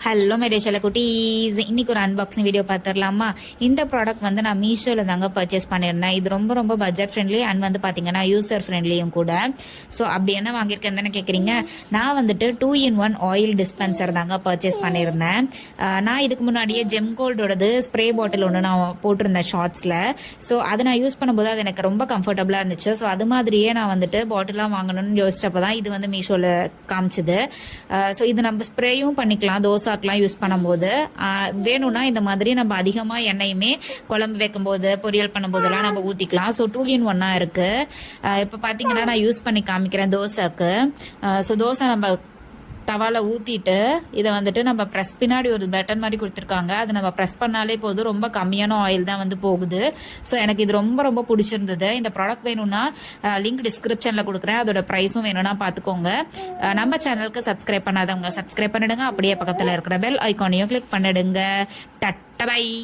Hello marriage குட்டீஸ், இன்னைக்கு ஒரு அன்பாக்சிங் வீடியோ பார்த்துடலாமா. இந்த ப்ராடக்ட் வந்து நான் மீஷோவில் தாங்க பர்ச்சேஸ் பண்ணியிருந்தேன். இது ரொம்ப ரொம்ப பட்ஜெட் ஃப்ரெண்ட்லி அண்ட் வந்து பார்த்தீங்கன்னா யூசர் ஃப்ரெண்ட்லியும் கூட. ஸோ அப்படி என்ன வாங்கியிருக்கேன் தானே கேட்குறீங்க. நான் வந்துட்டு 2-in-1 ஆயில் டிஸ்பென்சர் தாங்க பர்ச்சேஸ் பண்ணியிருந்தேன். நான் இதுக்கு முன்னாடியே ஜெம் கோல்டோடது ஸ்ப்ரே பாட்டில் ஒன்று நான் போட்டிருந்தேன் ஷார்ட்ஸில். ஸோ அதை நான் யூஸ் பண்ணும்போது அது எனக்கு ரொம்ப கம்ஃபர்டபுளாக இருந்துச்சு. ஸோ அது மாதிரியே நான் வந்துட்டு பாட்டிலாக வாங்கணும்னு யோசிச்சப்போ தான் இது வந்து மீஷோவில் காமிச்சுது. ஸோ இது நம்ம ஸ்ப்ரேயும் பண்ணிக்கலாம், தோசாக்கெலாம் யூஸ் பண்ணும்போது. வேணும்னா இந்த மாதிரி நம்ம அதிகமாக எண்ணெயுமே குழம்பு வைக்கும்போது பொரியல் பண்ணும்போதெல்லாம் நம்ம ஊற்றிக்கலாம். ஸோ 2-in-1 இருக்கு. இப்போ பார்த்தீங்கன்னா நான் யூஸ் பண்ணி காமிக்கிறேன் தோசைக்கு. ஸோ தோசை நம்ம தவால ஊற்றிட்டு இதை வந்துட்டு நம்ம ப்ரெஸ் பின்னாடி ஒரு பட்டன் மாதிரி கொடுத்துருக்காங்க. அதை நம்ம ப்ரெஸ் பண்ணாலே போதும், ரொம்ப கம்மியான ஆயில் தான் வந்து போகுது. ஸோ எனக்கு இது ரொம்ப ரொம்ப பிடிச்சிருந்தது. இந்த ப்ராடக்ட் வேணும்னா லிங்க் டிஸ்கிரிப்ஷனில் கொடுக்குறேன். அதோட ப்ரைஸும் வேணும்னா பார்த்துக்கோங்க. நம்ம சேனலுக்கு சப்ஸ்கிரைப் பண்ணாதவங்க சப்ஸ்கிரைப் பண்ணிடுங்க. அப்படியே பக்கத்தில் இருக்கிற பெல் ஐக்கானையும் கிளிக் பண்ணிடுங்க. டட்ட பை.